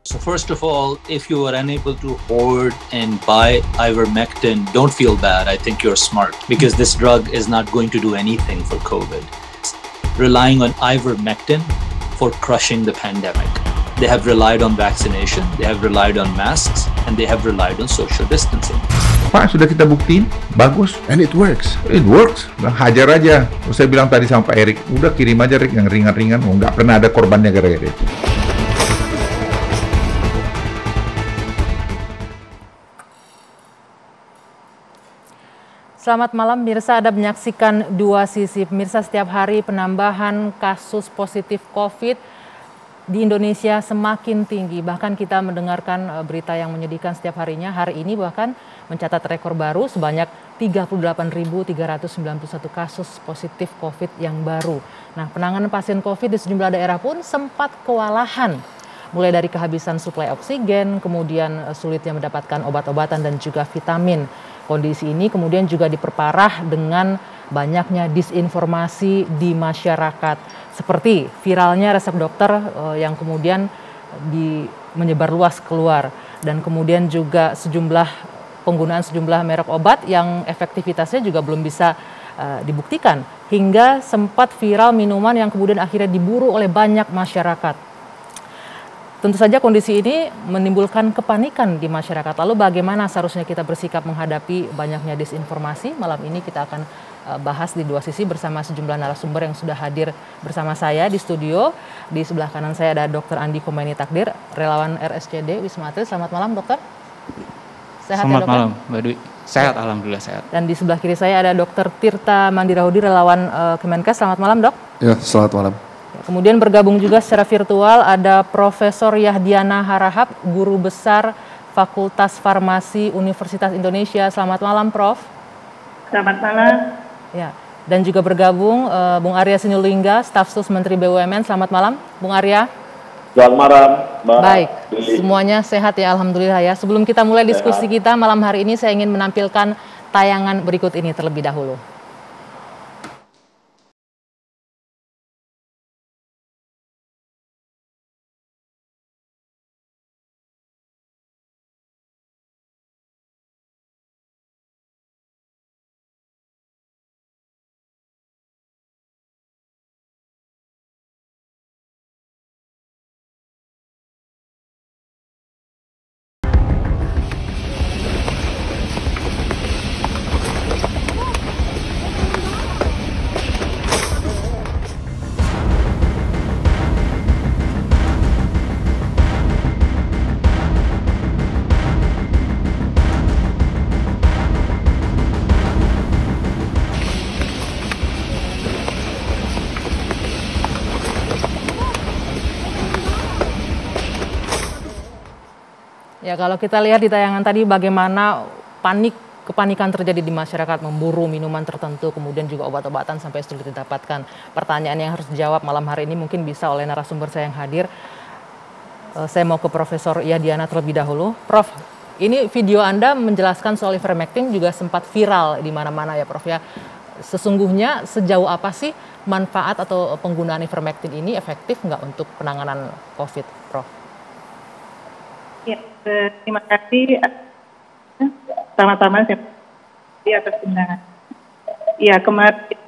So first of all, if you are unable to hoard and buy ivermectin, don't feel bad. I think you're smart because this drug is not going to do anything for COVID. Relying on ivermectin for crushing the pandemic. They have relied on vaccination, they have relied on masks, and they have relied on social distancing. Pak, sudah kita buktiin, bagus. And it works. It works. Hajar aja. Saya bilang tadi sama Pak Erik, udah kirim aja Rick yang ringan-ringan, nggak pernah ada korbannya gara-gara itu. Selamat malam, pemirsa. Anda menyaksikan Dua Sisi. Pemirsa, setiap hari penambahan kasus positif COVID di Indonesia semakin tinggi. Bahkan kita mendengarkan berita yang menyedihkan setiap harinya. Hari ini bahkan mencatat rekor baru sebanyak 38.391 kasus positif COVID yang baru. Nah, penanganan pasien COVID di sejumlah daerah pun sempat kewalahan. Mulai dari kehabisan suplai oksigen, kemudian sulitnya mendapatkan obat-obatan dan juga vitamin. Kondisi ini kemudian juga diperparah dengan banyaknya disinformasi di masyarakat. Seperti viralnya resep dokter yang kemudian menyebar luas keluar. Dan kemudian juga penggunaan sejumlah merek obat yang efektivitasnya juga belum bisa dibuktikan. Hingga sempat viral minuman yang kemudian akhirnya diburu oleh banyak masyarakat. Tentu saja kondisi ini menimbulkan kepanikan di masyarakat. Lalu bagaimana seharusnya kita bersikap menghadapi banyaknya disinformasi? Malam ini kita akan bahas di Dua Sisi bersama sejumlah narasumber yang sudah hadir bersama saya di studio. Di sebelah kanan saya ada Dr. Andi Khomeini Takdir, relawan RSCD Wisma Atlet. Selamat malam, dokter. Sehat Selamat ya, dokter? malam, Mbak Dwi. Sehat, alhamdulillah sehat. Dan di sebelah kiri saya ada Dr. Tirta Mandirahudi, relawan Kemenkes. Selamat malam, dok. Ya, selamat malam. Kemudian bergabung juga secara virtual ada Profesor Yahdiana Harahap, Guru Besar Fakultas Farmasi Universitas Indonesia. Selamat malam, Prof. Selamat malam. Ya, dan juga bergabung Bung Arya Sinulinga, Staf Sus Menteri BUMN. Selamat malam, Bung Arya. Selamat malam, Mbak. Baik, semuanya sehat ya, alhamdulillah ya. Sebelum kita mulai diskusi kita malam hari ini, saya ingin menampilkan tayangan berikut ini terlebih dahulu. Ya, kalau kita lihat di tayangan tadi bagaimana kepanikan terjadi di masyarakat, memburu minuman tertentu, kemudian juga obat-obatan sampai sulit didapatkan. Pertanyaan yang harus dijawab malam hari ini mungkin bisa oleh narasumber saya yang hadir. Saya mau ke Profesor Yahdiana terlebih dahulu. Prof, ini video Anda menjelaskan soal ivermectin juga sempat viral di mana-mana ya, Prof ya. Sesungguhnya sejauh apa sih manfaat atau penggunaan ivermectin ini efektif nggak untuk penanganan COVID, Prof? Ya, terima kasih. Sama-sama saya atas undangan. Ya, kemarin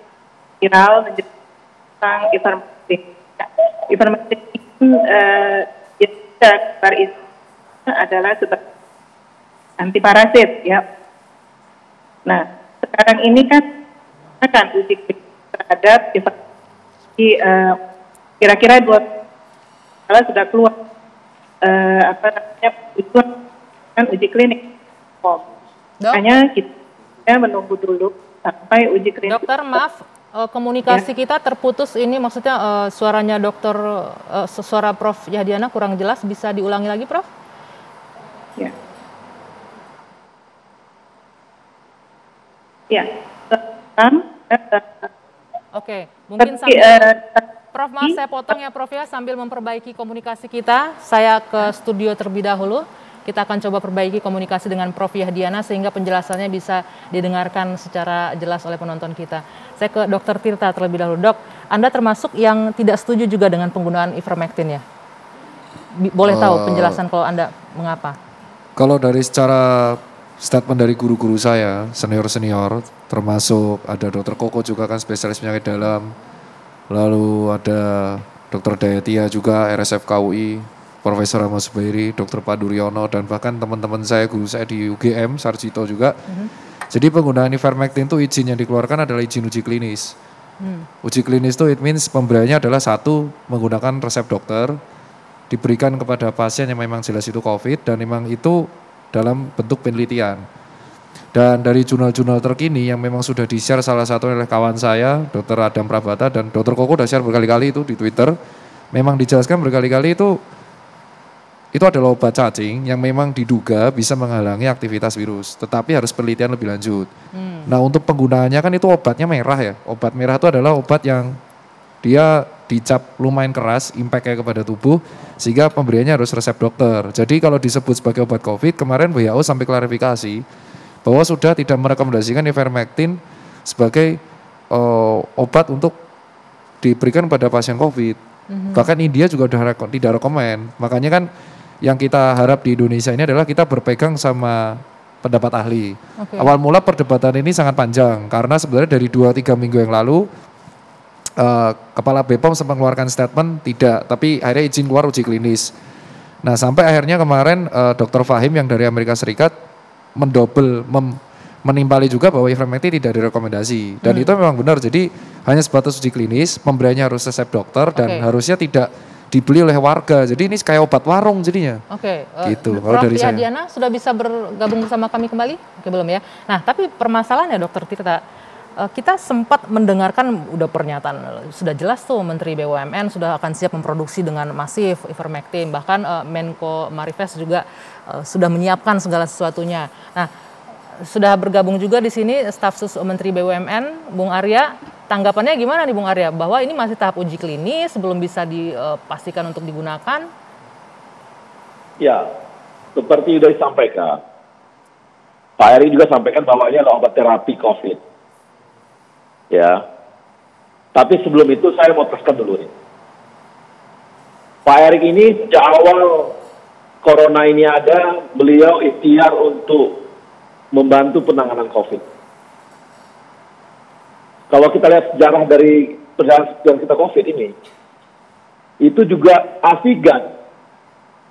viral tentang ivermectin. Ivermectin itu adalah sebagai antiparasit ya. Nah, sekarang ini kan akan uji terhadap ivermectin kira-kira 2 sudah keluar. Uji klinik. Hanya kita menunggu dulu sampai uji klinik. Dokter, maaf, komunikasi kita terputus ini, maksudnya suaranya dokter, suara Prof Yahdiana kurang jelas, bisa diulangi lagi, Prof? Ya. Ya. Oke, mungkin sambil Prof, maaf saya potong ya Prof ya, sambil memperbaiki komunikasi kita, saya ke studio terlebih dahulu. Kita akan coba perbaiki komunikasi dengan Prof Yahdiana sehingga penjelasannya bisa didengarkan secara jelas oleh penonton kita. Saya ke Dr. Tirta terlebih dahulu. Dok, Anda termasuk yang tidak setuju juga dengan penggunaan ivermectin ya? Boleh tahu penjelasan kalau Anda mengapa? Kalau dari secara statement dari guru-guru saya, senior-senior, termasuk ada Dr. Koko juga kan spesialis penyakit dalam, lalu ada Dr. Dayatia juga RSF KUI, Profesor Ahmad Zubairi, Dr. Paduryono, dan bahkan teman-teman saya, guru saya di UGM, Sarjito juga. Jadi penggunaan ivermectin itu izin yang dikeluarkan adalah izin uji klinis. Uji klinis itu it means pemberiannya adalah satu menggunakan resep dokter, diberikan kepada pasien yang memang jelas itu COVID dan memang itu dalam bentuk penelitian. Dan dari jurnal-jurnal terkini yang memang sudah di-share salah satu oleh kawan saya, Dr. Adam Prabata dan Dr. Koko udah share berkali-kali itu di Twitter, memang dijelaskan berkali-kali itu adalah obat cacing yang memang diduga bisa menghalangi aktivitas virus, tetapi harus penelitian lebih lanjut. Nah untuk penggunaannya kan itu obatnya merah ya, obat merah itu adalah obat yang dia dicap lumayan keras impact-nya kepada tubuh sehingga pemberiannya harus resep dokter. Jadi kalau disebut sebagai obat COVID, kemarin WHO sampai klarifikasi bahwa sudah tidak merekomendasikan ivermectin sebagai obat untuk diberikan pada pasien COVID. Bahkan India juga sudah tidak rekomen. Makanya kan yang kita harap di Indonesia ini adalah kita berpegang sama pendapat ahli. Awal mula perdebatan ini sangat panjang karena sebenarnya dari 2-3 minggu yang lalu Kepala BPOM sempat mengeluarkan statement tidak, tapi akhirnya izin keluar uji klinis. Nah sampai akhirnya kemarin Dr. Fahim yang dari Amerika Serikat menimpali juga bahwa ivermectin tidak direkomendasi. Dan itu memang benar, jadi hanya sebatas uji klinis, pemberiannya harus resep dokter dan harusnya tidak dibeli oleh warga. Jadi ini kayak obat warung jadinya. Gitu. Kalau dari saya. Diana sudah bisa bergabung bersama kami kembali? Belum ya. Nah tapi permasalahannya Dokter Tirta, kita sempat mendengarkan udah pernyataan sudah jelas tuh Menteri BUMN sudah akan siap memproduksi dengan masif ivermectin, bahkan Menko Marifest juga sudah menyiapkan segala sesuatunya. Nah, sudah bergabung juga di sini staf sus Menteri BUMN, Bung Arya. Tanggapannya gimana nih Bung Arya bahwa ini masih tahap uji klinis belum bisa dipastikan untuk digunakan? Ya, seperti sudah disampaikan, Pak Eri juga sampaikan bahwa ini adalah obat terapi COVID. Ya, tapi sebelum itu saya mau teruskan dulu nih. Pak Erik ini sejak awal corona ini ada, beliau ikhtiar untuk membantu penanganan COVID. Kalau kita lihat sejarah dari perjalanan kita COVID ini, itu juga Avigan,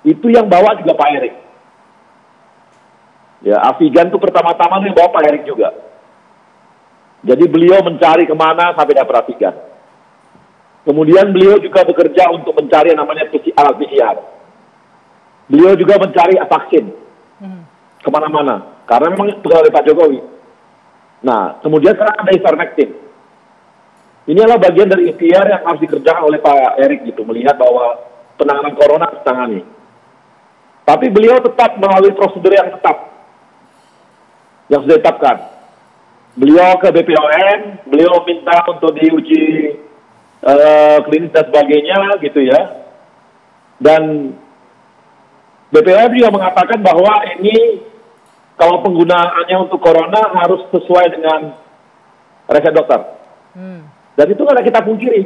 itu yang bawa juga Pak Erik. Ya, Avigan itu pertama-tama yang bawa Pak Erik juga. Jadi beliau mencari kemana sampai dapat Avigan. Kemudian beliau juga bekerja untuk mencari yang namanya alat PCR. Beliau juga mencari vaksin kemana-mana. Karena memang pegawai Pak Jokowi. Nah, kemudian sekarang ada ivermectin. Ini adalah bagian dari ikhtiar yang harus dikerjakan oleh Pak Erik gitu, melihat bahwa penanganan corona ditangani. Tapi beliau tetap melalui prosedur yang tetap, yang sudah ditetapkan. Beliau ke BPOM, beliau minta untuk diuji klinis dan sebagainya gitu ya. Dan BPOM juga mengatakan bahwa ini kalau penggunaannya untuk corona harus sesuai dengan resep dokter. Dan itu nggak kita pungkiri.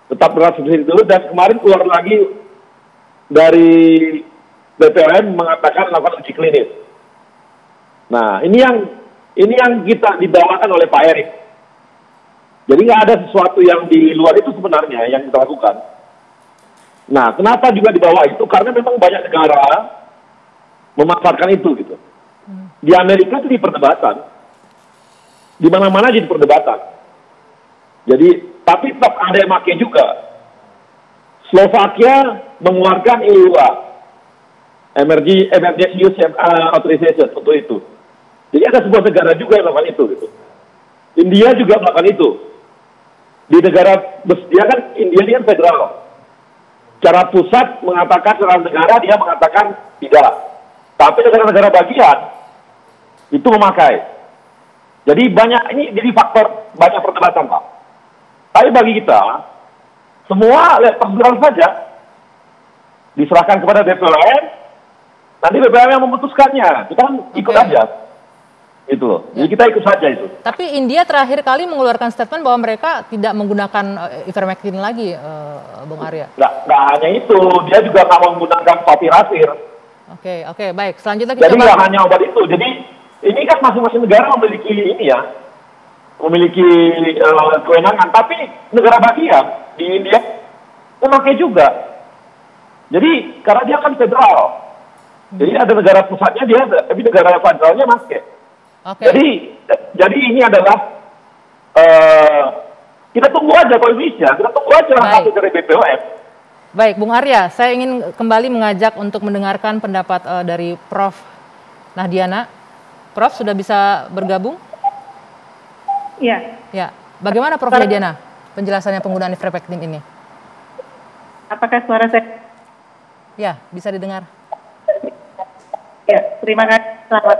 Tetap berasumsi dulu dan kemarin keluar lagi dari BPOM mengatakan melakukan uji klinis. Nah, ini yang kita dibawakan oleh Pak Erik. Jadi nggak ada sesuatu yang di luar itu sebenarnya yang kita lakukan. Nah, kenapa juga dibawa itu? Karena memang banyak negara memanfaatkan itu gitu. Di Amerika itu di perdebatan. Di mana-mana jadi perdebatan. Jadi, tapi tetap ada yang pakai juga. Slovakia mengeluarkan EUA, Emergency Use Authorization untuk itu. Jadi ada sebuah negara juga yang melakukan itu gitu. India juga melakukan itu. Di negara dia kan India ini kan federal. Secara pusat mengatakan, secara negara dia mengatakan tidak. Tapi negara-negara bagian itu memakai. Jadi banyak ini jadi faktor banyak perdebatan Pak. Tapi bagi kita semua lihat prosedural saja diserahkan kepada BPOM. Nanti BPOM yang memutuskannya. Kita kan ikut aja. Gitu loh. Jadi kita ikut saja itu. Tapi India terakhir kali mengeluarkan statement bahwa mereka tidak menggunakan ivermectin lagi, Bung Arya. Nggak hanya itu, dia juga nggak menggunakan favipiravir. Oke, baik. Selanjutnya kita jadi nggak hanya obat itu. Jadi ini kan masing-masing negara memiliki ini ya, memiliki kewenangan. Tapi negara bagian di India memakai juga. Jadi karena dia kan federal, jadi ada negara pusatnya dia, tapi negara federalnya pakai. Jadi ini adalah kita tunggu aja kalau Indonesia, kita tunggu aja hasil dari BPOM. Baik, Bung Arya, saya ingin kembali mengajak untuk mendengarkan pendapat dari Prof. Nahdiana. Prof, sudah bisa bergabung? Iya. Ya, bagaimana Prof. Nahdiana penjelasannya penggunaan ivermectin ini? Apakah suara saya? Ya, bisa didengar. Ya, terima kasih. Selamat.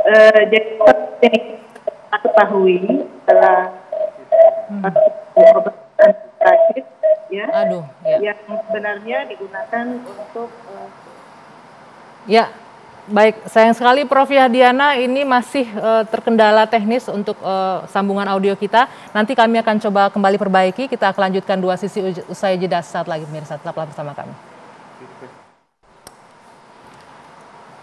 Jadi seperti kita ketahui adalah obat antirakit ya, yang sebenarnya digunakan untuk ya, baik, sayang sekali Prof. Yahdiana ini masih terkendala teknis untuk sambungan audio kita. Nanti kami akan coba kembali perbaiki. Kita akan lanjutkan dua sisi usai jeda saat lagi, pemirsa. Tetaplah bersama kami.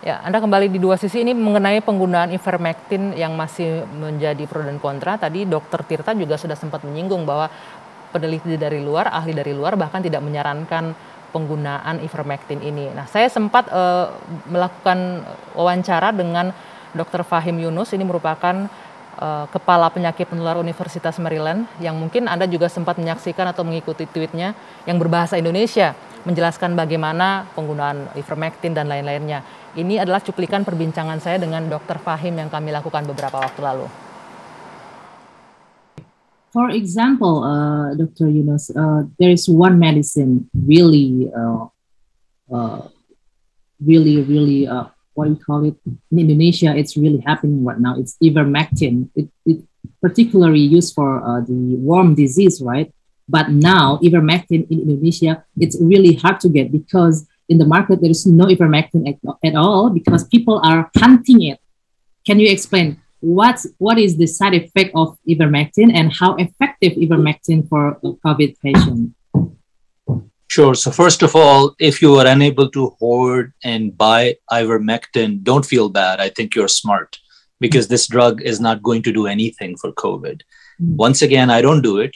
Ya, Anda kembali di dua sisi ini mengenai penggunaan ivermectin yang masih menjadi pro dan kontra. Tadi Dr. Tirta juga sudah sempat menyinggung bahwa peneliti dari luar, ahli dari luar bahkan tidak menyarankan penggunaan ivermectin ini. Nah, saya sempat melakukan wawancara dengan Dr. Fahim Yunus, ini merupakan Kepala Penyakit Penular Universitas Maryland, yang mungkin Anda juga sempat menyaksikan atau mengikuti tweetnya yang berbahasa Indonesia, menjelaskan bagaimana penggunaan ivermectin dan lain-lainnya. Ini adalah cuplikan perbincangan saya dengan Dr. Fahim yang kami lakukan beberapa waktu lalu. For example, Dr. Yunus, there is one medicine really, what do you call it? In Indonesia, it's really happening right now. It's ivermectin. It particularly used for the worm disease, right? But now ivermectin in Indonesia, it's really hard to get because in the market there is no ivermectin at all because people are hunting it. Can you explain what is the side effect of ivermectin and how effective ivermectin for a COVID patient? Sure. So first of all, if you are unable to hoard and buy ivermectin, don't feel bad. I think you're smart because this drug is not going to do anything for COVID. Once again, I don't do it.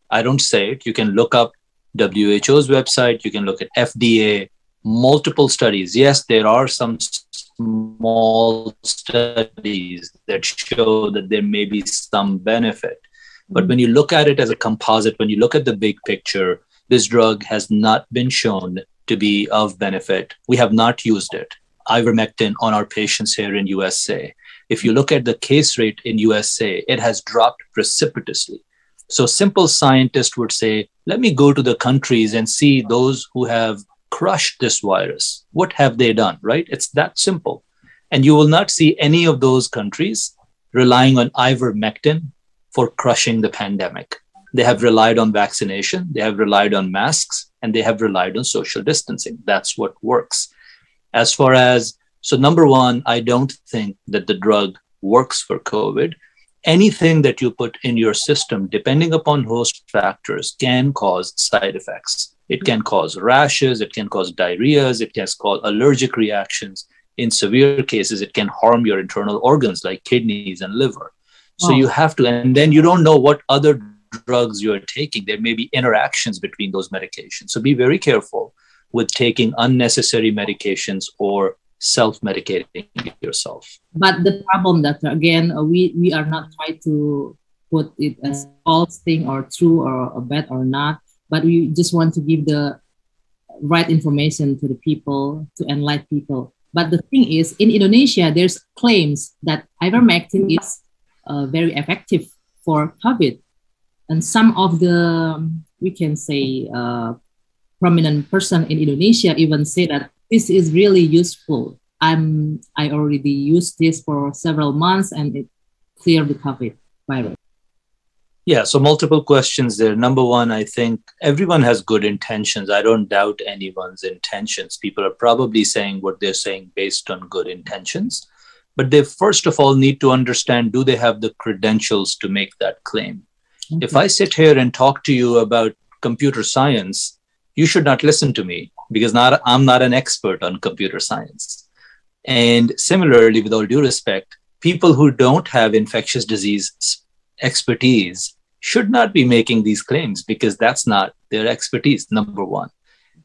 I don't say it. You can look up WHO's website. You can look at FDA, multiple studies. Yes, there are some small studies that show that there may be some benefit. But when you look at it as a composite, when you look at the big picture, this drug has not been shown to be of benefit. We have not used it, ivermectin, on our patients here in USA. If you look at the case rate in USA, it has dropped precipitously. So simple scientists would say, let me go to the countries and see those who have crushed this virus. What have they done, right? It's that simple. And you will not see any of those countries relying on ivermectin for crushing the pandemic. They have relied on vaccination, they have relied on masks, and they have relied on social distancing. That's what works. As far as, so number one, I don't think that the drug works for COVID. Anything that you put in your system, depending upon host factors, can cause side effects. It can cause rashes, it can cause diarrheas, it can cause allergic reactions. In severe cases, it can harm your internal organs like kidneys and liver. So you have to, and then you don't know what other drugs you're taking. There may be interactions between those medications. So be very careful with taking unnecessary medications or self-medicating yourself. But the problem, doctor, again, we are not trying to put it as false thing or true or bad or not, but we just want to give the right information to the people, to enlighten people. But the thing is, in Indonesia, there's claims that ivermectin is very effective for COVID. And some of the, we can say, prominent person in Indonesia even say that this is really useful. I already used this for several months and it cleared the COVID virus. Yeah, so multiple questions there. Number one, I think everyone has good intentions. I don't doubt anyone's intentions. People are probably saying what they're saying based on good intentions. but they first of all need to understand, do they have the credentials to make that claim? Okay. If I sit here and talk to you about computer science, you should not listen to me because I'm not an expert on computer science. And similarly, with all due respect, people who don't have infectious disease expertise should not be making these claims because that's not their expertise, number one.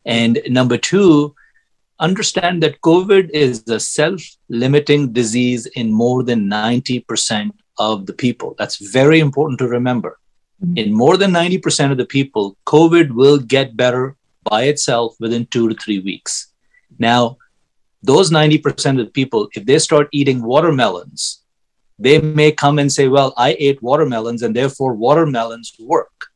And number two, understand that COVID is a self-limiting disease in more than 90% of the people. That's very important to remember. In more than 90% of the people, COVID will get better by itself within 2 to 3 weeks. Now, those 90% of the people, if they start eating watermelons, they may come and say, well, I ate watermelons and therefore watermelons work.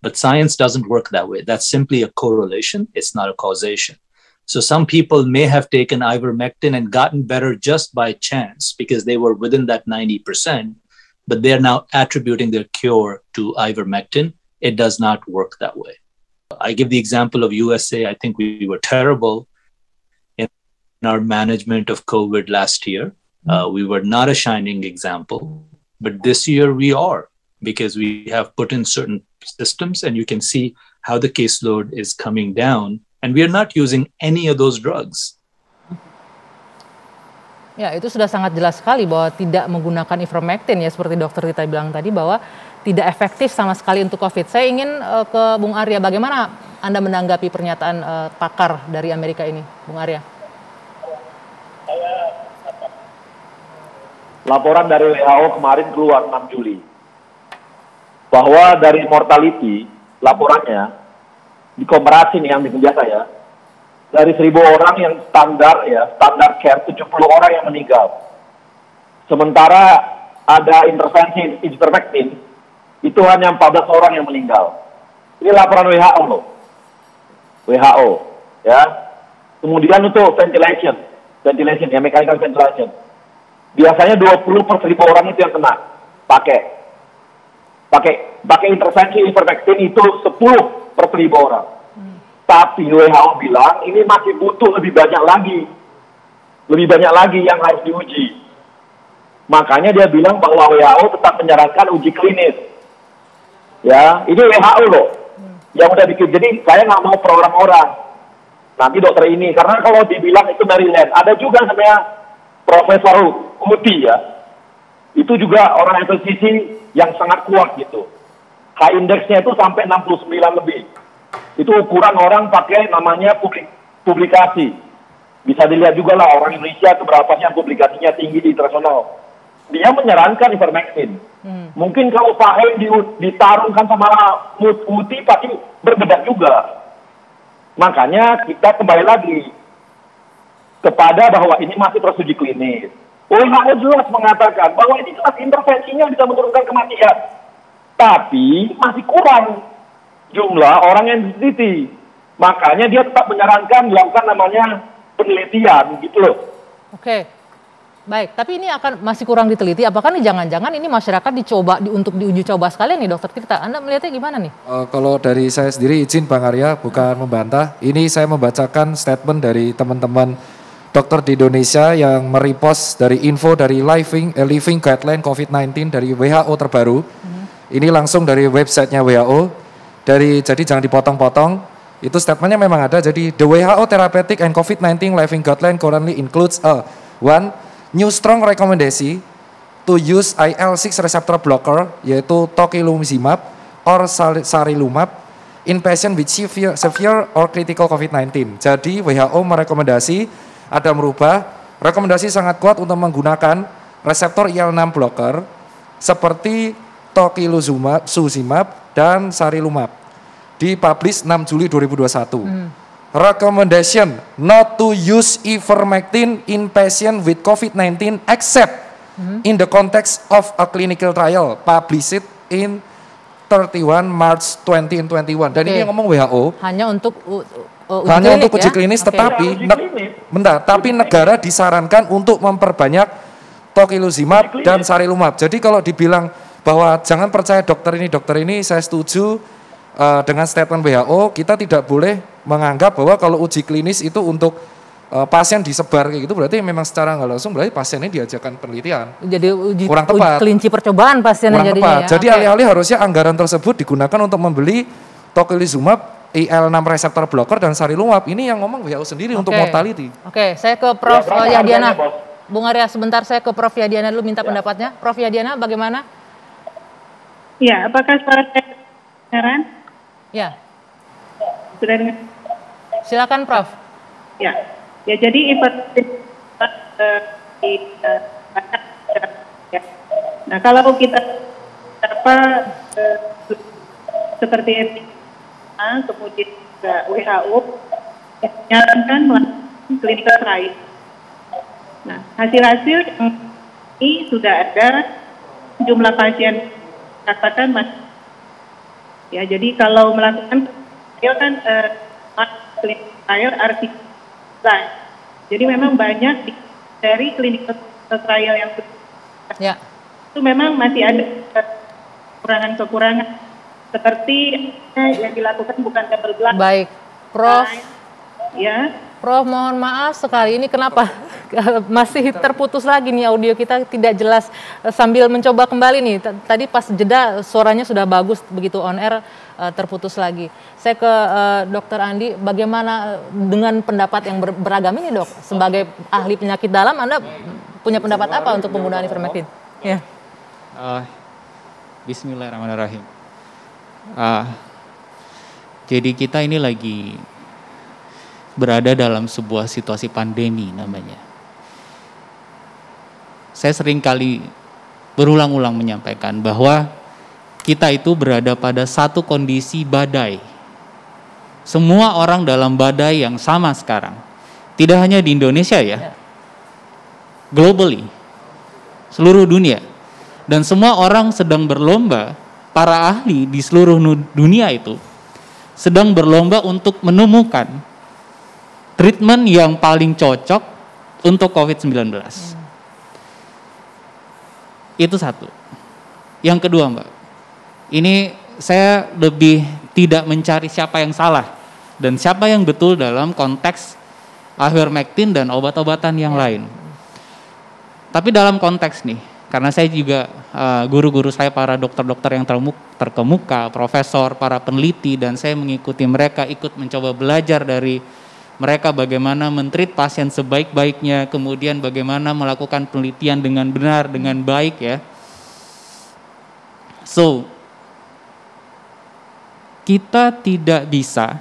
But science doesn't work that way. That's simply a correlation. It's not a causation. So some people may have taken ivermectin and gotten better just by chance because they were within that 90%, but they're now attributing their cure to ivermectin. It does not work that way. I give the example of USA. I think we were terrible in our management of COVID last year. We were not a shining example, but this year we are because we have put in certain systems and you can see how the caseload is coming down and we are not using any of those drugs. Ya, itu sudah sangat jelas sekali bahwa tidak menggunakan ivermectin ya, seperti Dokter Tita bilang tadi bahwa tidak efektif sama sekali untuk COVID. Saya ingin ke Bung Arya, bagaimana Anda menanggapi pernyataan pakar dari Amerika ini, Bung Arya? Laporan dari WHO kemarin keluar 6 Juli bahwa dari mortality laporannya di komparasi nih yang di meja saya, dari 1.000 orang yang standar care 70 orang yang meninggal. Sementara ada intervensi ivermectin itu hanya 14 orang yang meninggal. Ini laporan WHO loh. WHO ya. Kemudian untuk ventilation ya, mechanical ventilation. Biasanya 20 per 1.000 orang itu yang kena pakai intervensi ivermectin itu 10 per 1.000 orang. Tapi WHO bilang ini masih butuh lebih banyak lagi yang harus diuji. Makanya dia bilang bahwa WHO tetap menyarankan uji klinis. Ya, ini WHO loh yang udah bikin. Jadi saya nggak mau per orang-orang. Nanti dokter ini, karena kalau dibilang itu Maryland, ada juga namanya Profesor Uti ya. Itu juga orang FSCC yang sangat kuat gitu. H-indeksnya itu sampai 69 lebih. Itu ukuran orang pakai namanya publikasi. Bisa dilihat juga lah orang Indonesia itu berapanya publikasinya tinggi di internasional. Dia menyarankan ivermectin. Mungkin kalau Pak Hem ditarungkan sama Muti pasti berbeda juga. Makanya kita kembali lagi kepada bahwa ini masih proses uji klinis. WHO jelas mengatakan bahwa ini kelas intervensinya bisa menurunkan kematian. Tapi masih kurang jumlah orang yang diteliti. Makanya dia tetap menyarankan dilakukan namanya penelitian gitu loh. Oke. Baik, tapi ini masih kurang diteliti. Apakah nih jangan-jangan ini masyarakat dicoba untuk diuji coba sekalian nih Dokter Tirta? Anda melihatnya gimana nih? Kalau dari saya sendiri izin Bang Arya, bukan membantah. Ini saya membacakan statement dari teman-teman dokter di Indonesia yang merepost dari info dari Living Guideline COVID-19 dari WHO terbaru. Ini langsung dari websitenya WHO. Jadi jangan dipotong-potong, itu statementnya memang ada. Jadi the WHO Therapeutic and COVID-19 Living Guideline currently includes one new strong recommendation to use IL-6 receptor blocker, yaitu tocilizumab or sarilumab in patient with severe or critical COVID-19. Jadi WHO merekomendasi, ada merubah rekomendasi sangat kuat untuk menggunakan reseptor IL-6 blocker seperti tocilizumab dan sarilumab. Dipublish 6 Juli 2021. Recommendation not to use ivermectin in patient with COVID-19 except in the context of a clinical trial. Published in 31 March 2021. Dan ini yang ngomong WHO. Hanya untuk uji klinis, tetapi tapi negara disarankan untuk memperbanyak tocilizumab dan sarilumab. Jadi kalau dibilang bahwa jangan percaya dokter ini, saya setuju dengan statement WHO. Kita tidak boleh menganggap bahwa kalau uji klinis itu untuk pasien disebar kayak gitu, berarti memang secara nggak langsung berarti pasiennya diajarkan penelitian. Jadi kurang tepat. Kelinci percobaan pasiennya kurang jadinya tepat. ya. Jadi alih-alih harusnya anggaran tersebut digunakan untuk membeli tocilizumab, IL-6 reseptor blocker dan sarilumab. Ini yang ngomong WHO sendiri untuk mortality. Oke, saya ke Prof. Yadiana. Bung Arya, sebentar saya ke Prof. Yadiana dulu minta pendapatnya. Prof. Yadiana, bagaimana? Ya, apakah suara saya kedengaran? Ya. Sudah dengar? Silakan, Prof. Ya. Ya, jadi informasi ya. Nah, kalau kita seperti kemudian juga WHO menyarankan melakukan clinical trial. Nah, hasil-hasil ini sudah ada jumlah pasien katakan ya, jadi kalau melakukan trial kan clinical trial artikel. Jadi memang banyak dari clinical trial yang itu memang masih ada kekurangan-kekurangan seperti yang dilakukan bukan double blind. Baik, Prof. Ya. Prof, mohon maaf sekali, ini kenapa masih terputus lagi nih audio kita tidak jelas, sambil mencoba kembali nih. Tadi pas jeda suaranya sudah bagus, begitu on air terputus lagi. Saya ke Dr. Andi, bagaimana dengan pendapat yang beragam ini, Dok? Sebagai ahli penyakit dalam, Anda punya pendapat apa untuk penggunaan ivermectin? Ya. Bismillahirrahmanirrahim. Jadi kita ini lagi berada dalam sebuah situasi pandemi namanya. Saya sering kali berulang-ulang menyampaikan bahwa kita itu berada pada satu kondisi badai. Semua orang dalam badai yang sama sekarang. Tidak hanya di Indonesia ya. Globally. Seluruh dunia. Dan semua orang sedang berlomba, para ahli di seluruh dunia itu sedang berlomba untuk menemukan treatment yang paling cocok untuk COVID-19. Itu satu. Yang kedua, Mbak. Ini saya lebih tidak mencari siapa yang salah dan siapa yang betul dalam konteks ivermectin dan obat-obatan yang lain. Tapi dalam konteks nih, karena saya juga guru-guru saya para dokter-dokter yang terkemuka, profesor, para peneliti, dan saya mengikuti mereka, ikut mencoba belajar dari mereka bagaimana men-treat pasien sebaik-baiknya, kemudian bagaimana melakukan penelitian dengan benar, dengan baik ya. So, kita tidak bisa,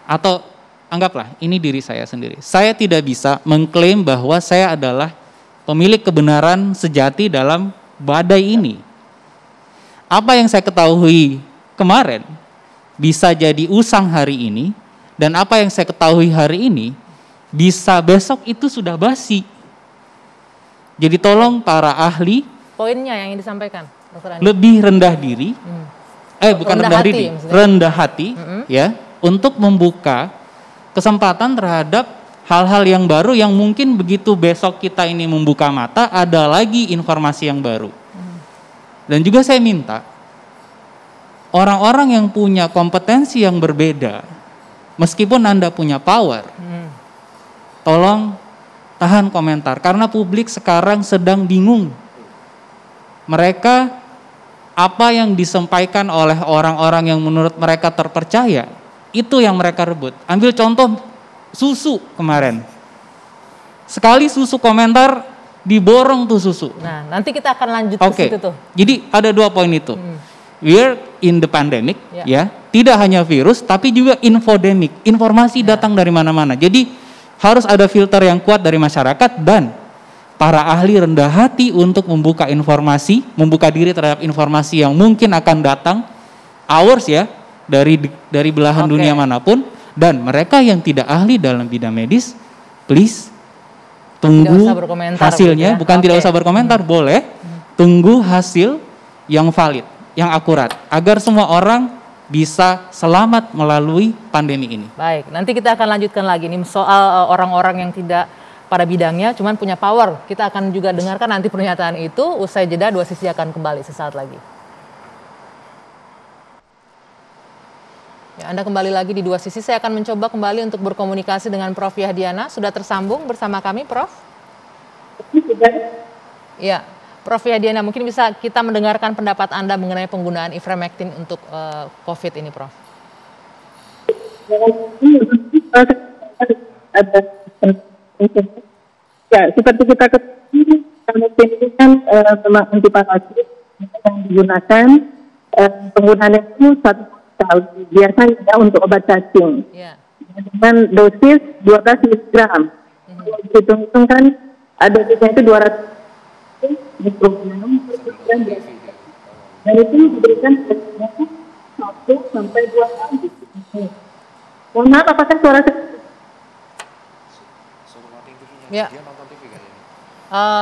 atau anggaplah ini diri saya sendiri, saya tidak bisa mengklaim bahwa saya adalah pemilik kebenaran sejati dalam badai ini. Apa yang saya ketahui kemarin bisa jadi usang hari ini, dan apa yang saya ketahui hari ini bisa besok itu sudah basi. Jadi tolong para ahli, poinnya yang ingin disampaikan, Dr. Andi, lebih rendah diri, bukan rendah diri, rendah hati, ya, untuk membuka kesempatan terhadap hal-hal yang baru yang mungkin begitu besok kita ini membuka mata ada lagi informasi yang baru. Dan juga saya minta orang-orang yang punya kompetensi yang berbeda, meskipun Anda punya power, tolong tahan komentar karena publik sekarang sedang bingung. Mereka apa yang disampaikan oleh orang-orang yang menurut mereka terpercaya, itu yang mereka rebut. Ambil contoh susu kemarin. Sekali susu komentar, diborong tuh susu. Nah, nanti kita akan lanjut ke situ tuh. Jadi ada dua poin itu. We're in the pandemic, ya. Tidak hanya virus, tapi juga infodemic. Informasi datang dari mana-mana. Jadi harus ada filter yang kuat dari masyarakat dan para ahli rendah hati untuk membuka informasi, membuka diri terhadap informasi yang mungkin akan datang, hours ya, dari belahan dunia manapun, dan mereka yang tidak ahli dalam bidang medis, please tunggu hasilnya, bukan tidak usah berkomentar, boleh, tunggu hasil yang valid, yang akurat, agar semua orang bisa selamat melalui pandemi ini. Baik, nanti kita akan lanjutkan lagi nih soal orang-orang yang tidak pada bidangnya, cuman punya power. Kita akan juga dengarkan nanti pernyataan itu. Usai jeda, Dua Sisi akan kembali sesaat lagi. Ya. Anda kembali lagi di Dua Sisi. Saya akan mencoba kembali untuk berkomunikasi dengan Prof. Yahdiana. Sudah tersambung bersama kami, Prof? Ya, Prof. Yahdiana, mungkin bisa kita mendengarkan pendapat Anda mengenai penggunaan ivermectin untuk COVID ini, Prof. Ya, seperti kita ketahui, ivermectin ini kan memang antiparasit yang digunakan. Penggunaannya itu 1 kali, biasanya untuk obat cacing. Yeah. Dengan dosis 12 mg. Hitung-hitung kan ada dosisnya itu 200 mikrogram per kilogram berat. Dan itu diberikan 1 sampai 2 kali. Mohon maaf, apakah suara Ya.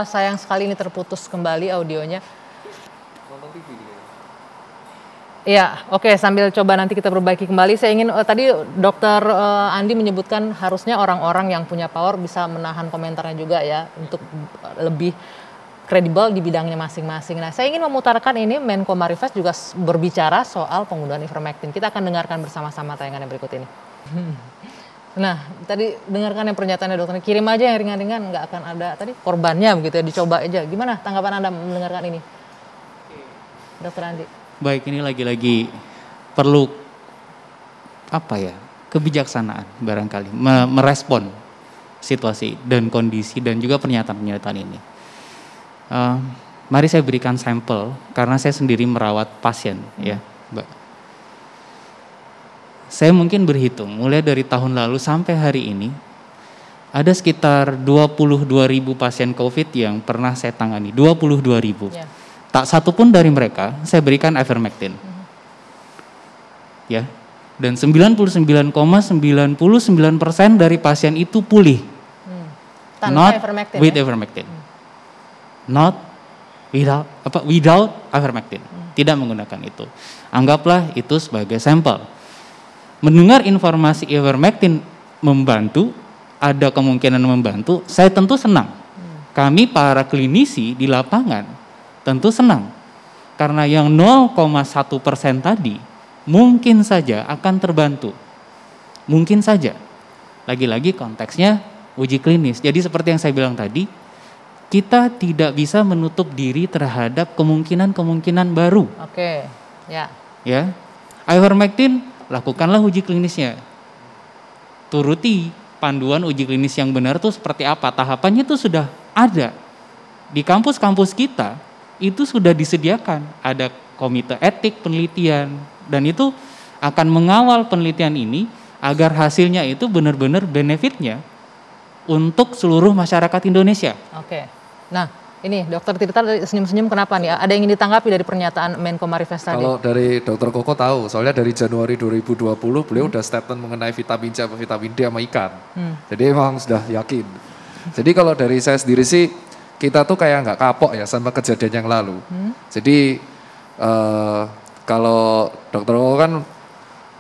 Sayang sekali ini terputus kembali audionya. Ya, oke, sambil coba nanti kita perbaiki kembali. Saya ingin tadi Dokter Andi menyebutkan harusnya orang-orang yang punya power bisa menahan komentarnya juga ya untuk lebih kredibel di bidangnya masing-masing. Nah, saya ingin memutarkan ini Menko Marifest juga berbicara soal penggunaan ivermectin. Kita akan dengarkan bersama-sama tayangan yang berikut ini. Nah, tadi dengarkan yang pernyataannya dokter. Kirim aja yang ringan-ringan, nggak akan ada tadi korbannya begitu ya, dicoba aja. Gimana tanggapan Anda mendengarkan ini, Dokter Andi? Baik, ini lagi-lagi perlu kebijaksanaan barangkali merespon situasi dan kondisi dan juga pernyataan-pernyataan ini. Mari saya berikan sampel karena saya sendiri merawat pasien ya, Mbak. Saya mungkin berhitung mulai dari tahun lalu sampai hari ini ada sekitar 22.000 pasien COVID yang pernah saya tangani, 22.000. Yeah. Tak satu pun dari mereka saya berikan ivermectin. Ya. Dan 99,99% dari pasien itu pulih. Tanpa ivermectin. With ivermectin. Not without ivermectin. Tidak menggunakan itu. Anggaplah itu sebagai sampel. Mendengar informasi ivermectin membantu, ada kemungkinan membantu, saya tentu senang. Kami para klinisi di lapangan tentu senang, karena yang 0,1% tadi mungkin saja akan terbantu. Mungkin saja. Lagi-lagi konteksnya uji klinis. Jadi seperti yang saya bilang tadi, kita tidak bisa menutup diri terhadap kemungkinan-kemungkinan baru. Oke, ya. Ya, ivermectin, lakukanlah uji klinisnya. Turuti panduan uji klinis yang benar itu seperti apa. Tahapannya itu sudah ada. Di kampus-kampus kita, itu sudah disediakan, ada komite etik penelitian dan itu akan mengawal penelitian ini agar hasilnya itu benar-benar benefitnya untuk seluruh masyarakat Indonesia. Oke, nah ini Dokter Tirta senyum-senyum kenapa nih? Ada yang ingin ditanggapi dari pernyataan Menko Marifest tadi? Kalau dari Dokter Koko tahu, soalnya dari Januari 2020 beliau udah statement mengenai vitamin C atau vitamin D sama ikan. Jadi emang sudah yakin. Jadi kalau dari saya sendiri sih, kita tuh kayak nggak kapok ya sama kejadian yang lalu. Jadi kalau Dokter Koko kan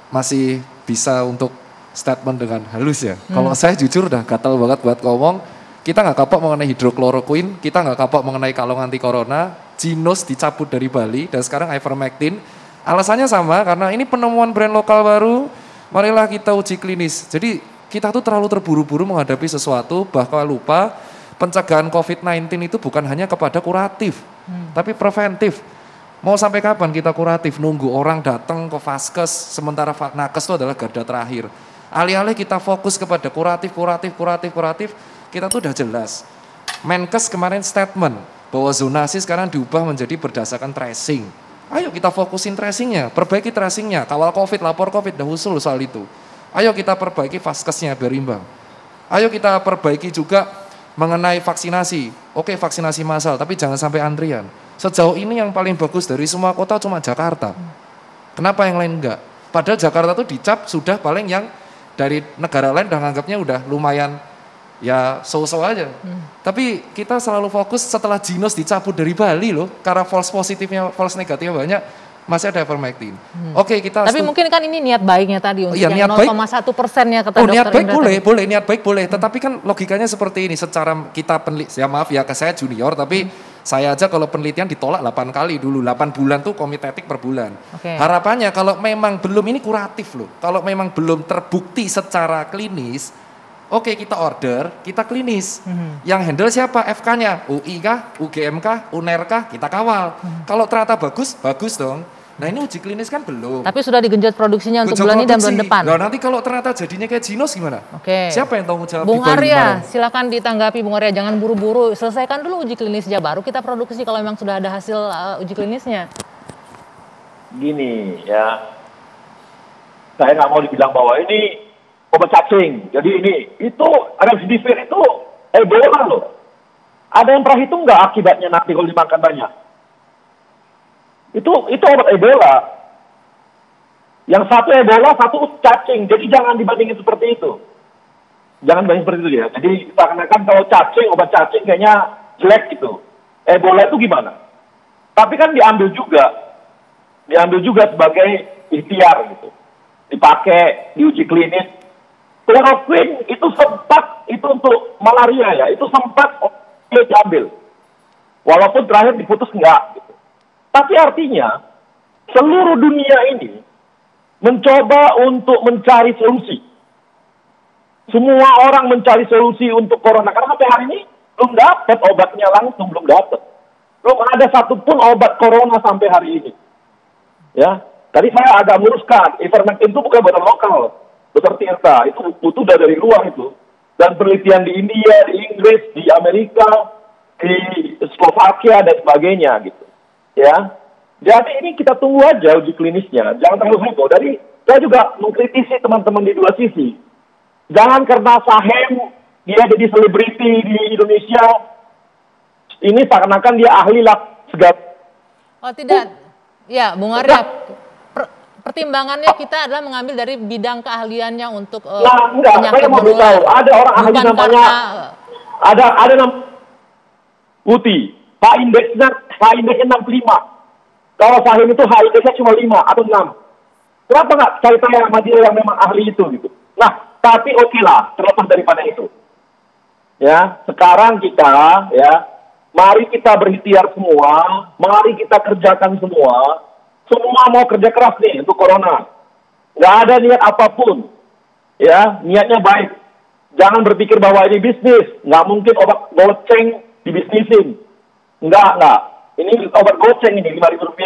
masih bisa untuk statement dengan halus ya. Kalau saya jujur udah gatal banget buat ngomong. Kita nggak kapok mengenai hidrokloroquine, kita nggak kapok mengenai kalung anti corona, Jinos dicabut dari Bali dan sekarang ivermectin. Alasannya sama karena ini penemuan brand lokal baru. Marilah kita uji klinis. Jadi kita tuh terlalu terburu-buru menghadapi sesuatu bahkan lupa pencegahan COVID-19 itu bukan hanya kepada kuratif, tapi preventif. Mau sampai kapan kita kuratif? Nunggu orang datang ke vaskes, sementara nakes itu adalah garda terakhir. Alih-alih kita fokus kepada kuratif, kita tuh udah jelas. Menkes kemarin statement bahwa zonasi sekarang diubah menjadi berdasarkan tracing. Ayo kita fokusin tracingnya, perbaiki tracingnya, kawal COVID, lapor COVID, dah usul soal itu. Ayo kita perbaiki vaskesnya biar imbang. Ayo kita perbaiki juga mengenai vaksinasi, oke vaksinasi massal, tapi jangan sampai antrian. Sejauh ini yang paling bagus dari semua kota cuma Jakarta. Kenapa yang lain enggak? Padahal Jakarta tuh dicap sudah paling yang dari negara lain udah nganggapnya udah lumayan ya so-so aja. Tapi kita selalu fokus setelah Jinos dicabut dari Bali loh, karena false positifnya, false negatifnya banyak. Masih ada ivermectin. Oke, kita. Tapi mungkin kan ini niat baiknya tadi untuk yang 0,1%-nya kata dokter. Niat baik boleh, niat baik boleh. Tetapi kan logikanya seperti ini. Secara kita ya maaf ya, saya junior, tapi Saya aja kalau penelitian ditolak 8 kali dulu, 8 bulan tuh komite etik per bulan. Oke. Harapannya kalau memang belum, ini kuratif loh, kalau memang belum terbukti secara klinis, oke kita order, kita klinis. Yang handle siapa? FK-nya, UI kah, UGM kah, UNER kah, kita kawal. Kalau ternyata bagus, bagus dong. Nah ini uji klinis kan belum. Tapi sudah digenjot produksinya untuk Genjot bulan ini dan bulan produksi. depan. Nah nanti kalau ternyata jadinya kayak Jinos gimana? Oke. Siapa yang tanggung jawab? Bung di Bali Arya, kemarin? silakan ditanggapi Bung Arya, jangan buru-buru, selesaikan dulu uji klinisnya, baru kita produksi kalau memang sudah ada hasil uji klinisnya. Gini ya, saya nggak mau dibilang bahwa ini obat cacing. Jadi itu remdesivir itu Ebola loh. Ada yang pernah hitung nggak akibatnya nanti kalau dimakan banyak? Itu obat Ebola. Yang satu Ebola, satu cacing. Jadi jangan dibandingin seperti itu. Jangan bandingin seperti itu ya. Jadi seakan-akan kalau cacing, obat cacing kayaknya jelek gitu. Ebola itu gimana? Tapi kan diambil juga sebagai ikhtiar gitu. Dipakai, diuji klinis. Chloroquine itu sempat, itu untuk malaria ya, itu sempat diambil. Walaupun terakhir diputus enggak. Gitu. Tapi artinya, seluruh dunia ini mencoba untuk mencari solusi. Semua orang mencari solusi untuk corona. Karena sampai hari ini belum dapat obatnya langsung, belum dapat. Belum ada satupun obat corona sampai hari ini. Ya, tadi saya agak meluruskan, ivermectin itu bukan buatan lokal, Dr. Tirta, itu butuh dari luar itu. Dan penelitian di India, di Inggris, di Amerika, di Slovakia dan sebagainya gitu. Ya, jadi ini kita tunggu aja uji klinisnya, jangan terlalu heboh. Dari saya juga mengkritisi teman-teman di dua sisi. Jangan karena Sahem dia jadi selebriti di Indonesia, ini seakan-akan dia ahli lah segala. Oh tidak, ya Bung Arya, pertimbangannya kita adalah mengambil dari bidang keahliannya untuk enggak, saya mau tahu, ada orang ahli namanya, ada nama Uti, H indeksnya 65. Kalau Sahem itu H indeksnya cuma 5 atau 6. Kenapa nggak cari tanya sama dia yang memang ahli itu gitu? Nah, tapi oke lah, terlepas daripada itu. Ya, sekarang kita ya, mari kita berikhtiar semua, mari kita kerjakan semua. Semua mau kerja keras nih untuk corona. Nggak ada niat apapun. Ya, niatnya baik. Jangan berpikir bahwa ini bisnis. Nggak mungkin obat goceng dibisnisin. Nggak. Ini obat goceng ini, Rp5.000.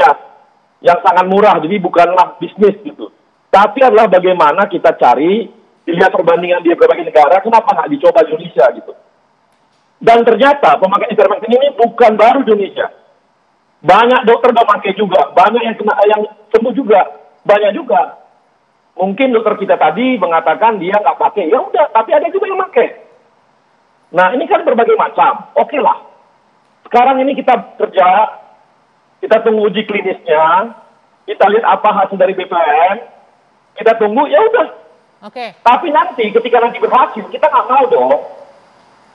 Yang sangat murah, jadi bukanlah bisnis gitu. Tapi adalah bagaimana kita cari, dilihat perbandingan di berbagai negara, kenapa nggak dicoba di Indonesia gitu. Dan ternyata pemakaian ivermectin ini bukan baru di Indonesia. Banyak dokter udah pakai juga, banyak yang sembuh juga, banyak juga. Mungkin dokter kita tadi mengatakan dia nggak pakai, ya udah, tapi ada juga yang pakai. Nah ini kan berbagai macam, oke lah. Sekarang ini kita kerja, kita tunggu uji klinisnya, kita lihat apa hasil dari BPOM, kita tunggu, ya udah. Oke. Tapi nanti ketika nanti berhasil, kita nggak mau dong.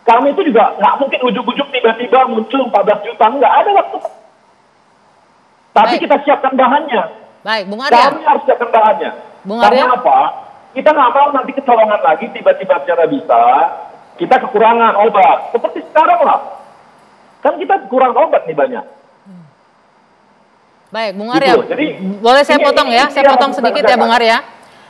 Kami itu juga nggak mungkin ujuk-ujuk tiba-tiba muncul 14 juta, nggak ada waktu. Tapi kita siapkan bahannya. Baik, Bung Arya. Kami harus siapkan bahannya. Bung Arya. Karena apa? Kita nggak mau nanti kecolongan lagi, tiba-tiba secara bisa, kita kekurangan obat. Seperti sekarang lah. Kan kita kurang obat nih banyak. Baik, Bung Arya. Gitu. Jadi, boleh saya potong ya? Saya potong sedikit ya, Bung Arya.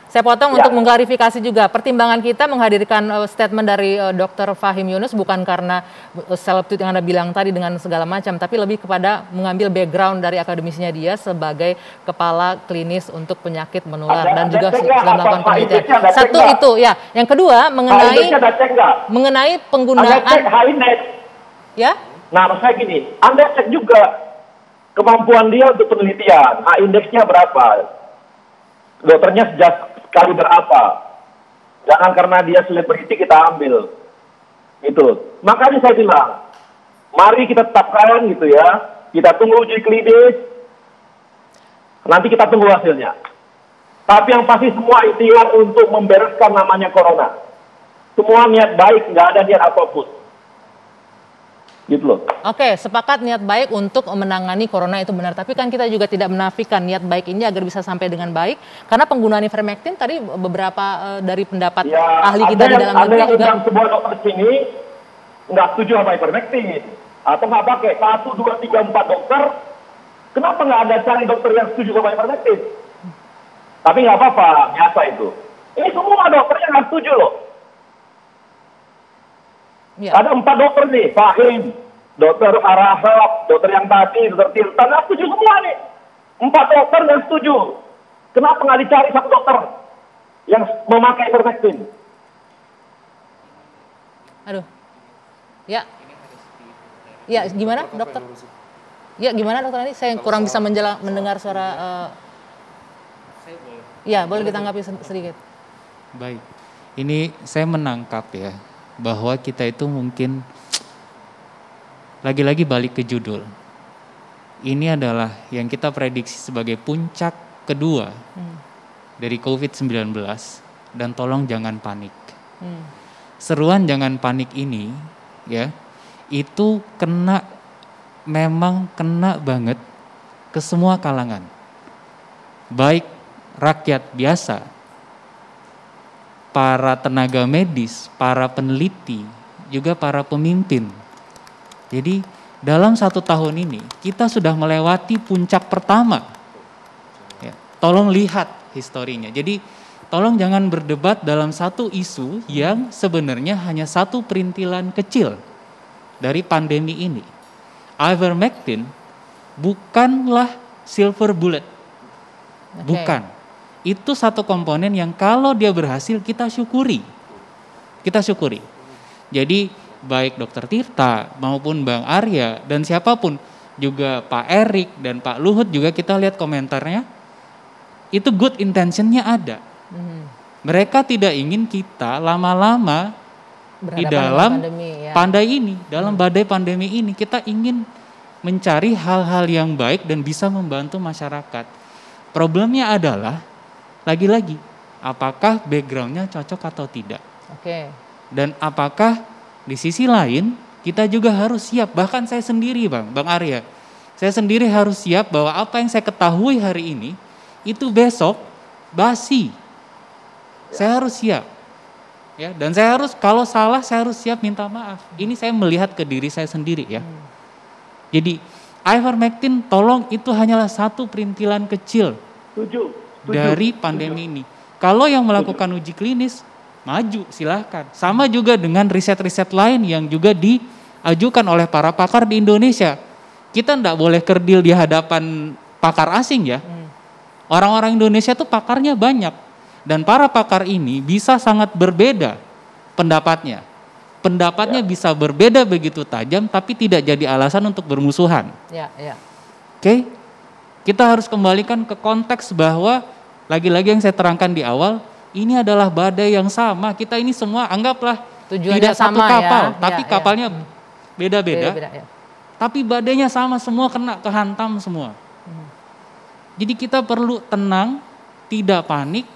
Saya potong untuk mengklarifikasi juga. Pertimbangan kita menghadirkan statement dari Dr. Fahim Yunus bukan karena selebtit yang Anda bilang tadi dengan segala macam, tapi lebih kepada mengambil background dari akademisnya dia sebagai kepala klinis untuk penyakit menular dan juga sedang melakukan penelitian. Satu itu ya. Yang kedua mengenai penggunaan. Ya? Nah, maksudnya gini, Anda cek juga kemampuan dia untuk penelitian, H-indeksnya berapa, dokternya sejak kali berapa. Jangan karena dia selebriti kita ambil. Gitu. Makanya saya bilang, mari kita tetapkan gitu ya, kita tunggu uji klinis, nanti kita tunggu hasilnya. Tapi yang pasti semua ikhtiar untuk membereskan namanya corona. Semua niat baik, nggak ada niat apapun. Gitu loh. Oke, sepakat niat baik untuk menangani corona itu benar. Tapi kan kita juga tidak menafikan niat baik ini agar bisa sampai dengan baik. Karena penggunaan ivermectin tadi beberapa dari pendapat ahli kita di dalam negeri juga. Ada yang sebuah dokter sini nggak setuju sama ivermectin. atau nggak pakai 1, 2, 3, 4 dokter, kenapa nggak ada cari dokter yang setuju sama ivermectin? Tapi nggak apa-apa, biasa itu. Ini semua dokter yang nggak setuju loh. Ya. Ada 4 dokter nih, Fahim, dokter Arahab, dokter yang tadi, dokter Tirta, nggak setuju semua nih. 4 dokter nggak setuju. Kenapa nggak dicari 1 dokter yang memakai ivermectin? Aduh, ya, ya gimana dokter? Ya gimana dokter nanti saya kurang bisa mendengar suara. Ya boleh ditanggapi sedikit. Baik, ini saya menangkap ya bahwa kita itu mungkin lagi-lagi balik ke judul. Ini adalah yang kita prediksi sebagai puncak kedua dari COVID-19 dan tolong jangan panik. Seruan jangan panik ini ya itu memang kena banget ke semua kalangan. Baik rakyat biasa, para tenaga medis, para peneliti, juga para pemimpin. Jadi dalam 1 tahun ini kita sudah melewati puncak pertama. Ya, tolong lihat historinya. Jadi tolong jangan berdebat dalam satu isu yang sebenarnya hanya satu perintilan kecil dari pandemi ini. Ivermectin bukanlah silver bullet. Bukan. Itu satu komponen yang kalau dia berhasil kita syukuri. Kita syukuri. Jadi baik Dr. Tirta maupun Bang Arya dan siapapun, juga Pak Erik dan Pak Luhut juga kita lihat komentarnya, itu good intention-nya ada. Mereka tidak ingin kita lama-lama di dalam pandai ini, dalam badai pandemi ini, kita ingin mencari hal-hal yang baik dan bisa membantu masyarakat. Problemnya adalah, lagi-lagi, apakah background-nya cocok atau tidak? Oke. Dan apakah di sisi lain kita juga harus siap, bahkan saya sendiri Bang Arya, saya sendiri harus siap bahwa apa yang saya ketahui hari ini, itu besok basi. Saya harus siap. Ya, dan saya harus, kalau salah saya harus siap minta maaf. Ini saya melihat ke diri saya sendiri ya. Jadi ivermectin tolong itu hanyalah satu perintilan kecil dari pandemi ini. Kalau yang melakukan uji klinis, maju silahkan. Sama juga dengan riset-riset lain yang juga diajukan oleh para pakar di Indonesia. Kita tidak boleh kerdil di hadapan pakar asing ya. Orang-orang Indonesia tuh pakarnya banyak. Dan para pakar ini bisa sangat berbeda pendapatnya. Pendapatnya bisa berbeda begitu tajam, tapi tidak jadi alasan untuk bermusuhan. Oke? Kita harus kembalikan ke konteks bahwa, lagi-lagi yang saya terangkan di awal, ini adalah badai yang sama. Kita ini semua anggaplah tujuannya tidak satu kapal, tapi kapalnya beda-beda. Tapi badainya sama, semua kena, kehantam semua. Jadi kita perlu tenang, tidak panik.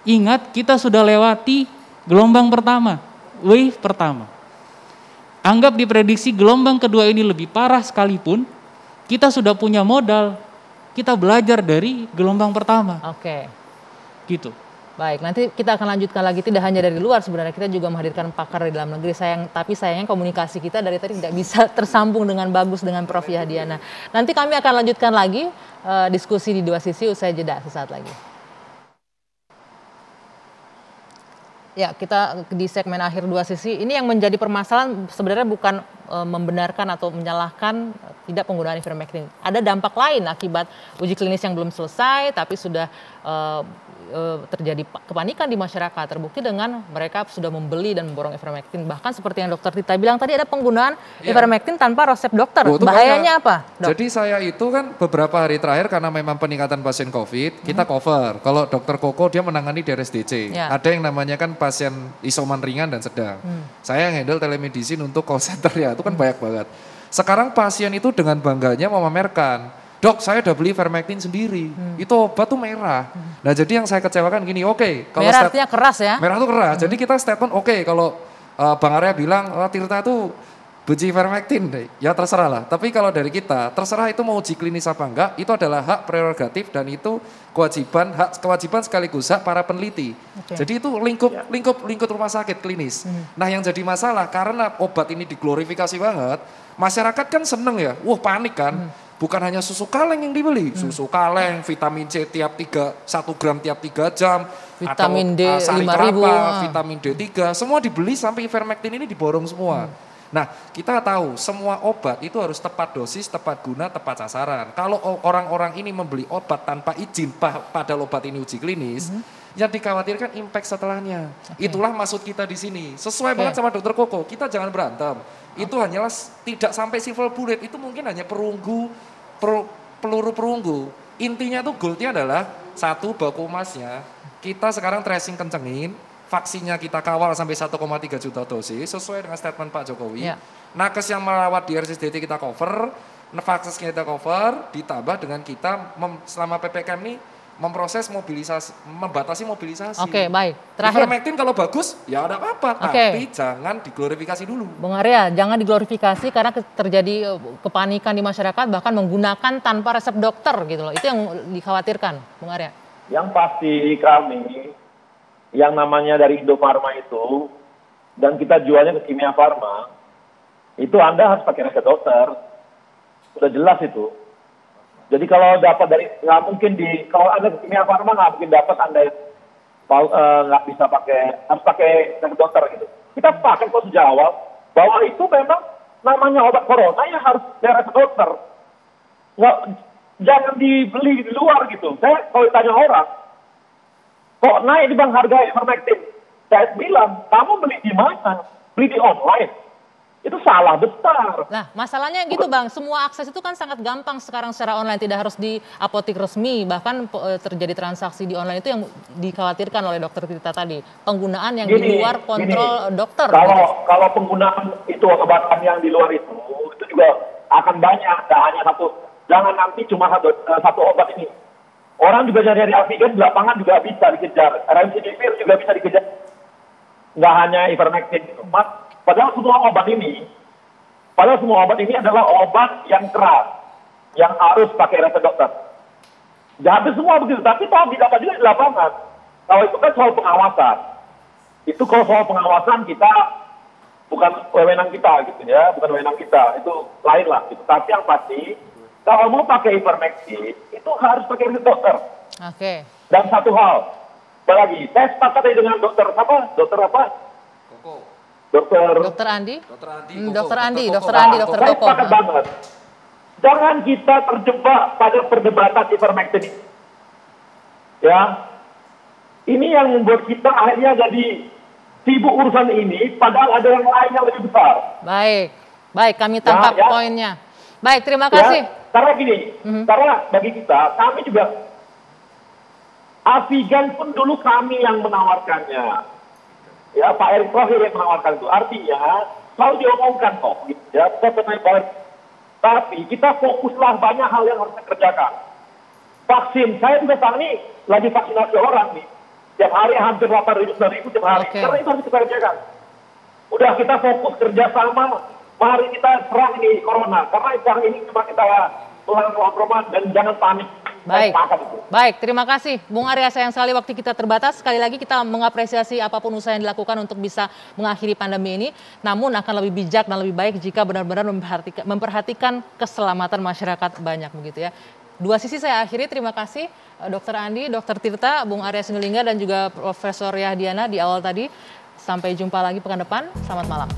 Ingat, kita sudah lewati gelombang pertama, wave pertama. Anggap diprediksi gelombang kedua ini lebih parah sekalipun, kita sudah punya modal. Kita belajar dari gelombang pertama. Oke. Gitu. Baik, nanti kita akan lanjutkan lagi, tidak hanya dari luar sebenarnya, kita juga menghadirkan pakar di dalam negeri. Tapi sayangnya komunikasi kita dari tadi tidak bisa tersambung dengan bagus dengan Prof. Yahdiana. Nanti kami akan lanjutkan lagi diskusi di dua sisi usai jeda sesaat lagi. Ya, kita di segmen akhir dua sisi. Ini yang menjadi permasalahan sebenarnya bukan membenarkan atau menyalahkan tidak penggunaan ivermectin. Ada dampak lain akibat uji klinis yang belum selesai, tapi sudah terjadi kepanikan di masyarakat. Terbukti dengan mereka sudah membeli dan memborong ivermectin. Bahkan seperti yang Dokter Tita bilang tadi, ada penggunaan ivermectin tanpa resep dokter. Bahayanya apa, Dok? Jadi saya itu kan beberapa hari terakhir karena memang peningkatan pasien COVID, kita cover. Kalau Dokter Koko dia menangani di RSDC. Ada yang namanya kan pasien isoman ringan dan sedang. Saya yang handle telemedicine untuk call center ya, itu kan banyak banget. Sekarang pasien itu dengan bangganya memamerkan, Dok, saya udah beli ivermectin sendiri. Itu obat tuh merah. Nah, jadi yang saya kecewakan gini, kalau merah artinya keras ya? Merah tuh keras. Jadi kita statement, kalau Bang Arya bilang, Tirta itu benci ivermectin deh, ya terserah lah. Tapi kalau dari kita, terserah itu mau uji klinis apa enggak, itu adalah hak prerogatif dan itu kewajiban sekaligus hak para peneliti. Jadi itu lingkup rumah sakit klinis. Nah yang jadi masalah karena obat ini diglorifikasi banget, masyarakat kan seneng ya, panik kan. Bukan hanya susu kaleng yang dibeli, susu kaleng, vitamin C tiap 1 gram tiap 3 jam, vitamin D 5.000, vitamin D3, semua dibeli sampai ivermectin ini diborong semua. Nah, kita tahu semua obat itu harus tepat dosis, tepat guna, tepat sasaran. Kalau orang-orang ini membeli obat tanpa izin padahal obat ini uji klinis, yang dikhawatirkan impact setelahnya. Itulah maksud kita di sini. Sesuai banget sama Dokter Koko, kita jangan berantem. Itu hanyalah tidak sampai silver bullet, itu mungkin hanya peluru perunggu. Intinya tuh goalnya adalah satu, baku emasnya, kita sekarang tracing kencengin, vaksinnya kita kawal sampai 1,3 juta dosis sesuai dengan statement Pak Jokowi. Nakes yang merawat di RSUD kita cover, vaksesnya kita cover, ditambah dengan kita selama PPKM ini memproses mobilisasi, membatasi mobilisasi. Oke, baik. Terakhir. Ivermectin kalau bagus, ya ada apa-apa. Tapi jangan diglorifikasi dulu. Bung Arya, jangan diglorifikasi karena terjadi kepanikan di masyarakat, bahkan menggunakan tanpa resep dokter gitu loh. Itu yang dikhawatirkan, Bung Arya. Yang pasti kami, yang namanya dari Indofarma itu, dan kita jualnya ke Kimia Farma, itu Anda harus pakai resep dokter. Sudah jelas itu. Jadi kalau dapat dari, nggak mungkin kalau Anda ke Kimia Farma nggak mungkin dapat Anda nggak bisa harus pakai resep dokter gitu. Kita pakai kok jawab bahwa itu memang namanya obat corona yang harus dari resep dokter. Jangan dibeli di luar gitu. Saya kalau ditanya orang, kok naik bang harga ivermectin? Saya bilang, kamu beli di mana? Beli di online. Itu salah besar. Nah, masalahnya gitu bang, semua akses itu kan sangat gampang sekarang secara online, tidak harus di apotik resmi, bahkan terjadi transaksi di online itu yang dikhawatirkan oleh dokter Tirta tadi. Penggunaan yang di luar kontrol dokter. Kalau penggunaan itu obat yang di luar itu juga akan banyak, tidak hanya satu. Jangan nanti cuma satu obat ini. Orang juga nyari antigen di lapangan juga bisa dikejar. Remdesivir juga bisa dikejar. Nggak hanya ivermectin. Padahal semua obat ini adalah obat yang keras. Yang harus pakai resep dokter. Jadi semua begitu. Tapi toh didapat juga di lapangan. Kalau itu kan soal pengawasan. Itu kalau soal pengawasan kita bukan wewenang kita gitu ya. Bukan wewenang kita. Itu lain lah. Gitu. Tapi yang pasti kalau mau pakai ivermectin, itu harus pakai resep dokter. Oke. Dan satu hal, lagi, saya sepakat dengan dokter apa? Dokter apa? Koko. Dokter Andi. Dokter Andi. Dokter Saya Koko. sepakat banget. Jangan kita terjebak pada perdebatan ivermectin ini. Ya, ini yang membuat kita akhirnya jadi sibuk urusan ini, padahal ada yang lain yang lebih besar. Baik, kami tangkap poinnya. Baik, terima kasih. Karena gini, karena bagi kita, kami juga, Avigan pun dulu kami yang menawarkannya. Ya, Pak Erick Thohir yang menawarkan itu. Artinya, selalu diomongkan kok. Gitu, ya, tapi kita fokuslah banyak hal yang harus kita kerjakan. Vaksin, saya juga sekarang ini lagi vaksinasi orang nih. Tiap hari hampir 8.000-9.000 tiap hari. Karena itu harus kita kerjakan. Udah kita fokus kerjasama. Mari kita serang ini corona, karena sekarang ini cuma kita melawan dan jangan panik. Baik, terima kasih Bung Arya. Sayang sekali waktu kita terbatas. Sekali lagi kita mengapresiasi apapun usaha yang dilakukan untuk bisa mengakhiri pandemi ini. Namun akan lebih bijak dan lebih baik jika benar-benar memperhatikan keselamatan masyarakat banyak begitu ya. Dua sisi saya akhiri, terima kasih Dr. Andi, Dr. Tirta, Bung Arya Sinulinga dan juga Profesor Yahdiana di awal tadi. Sampai jumpa lagi pekan depan, selamat malam.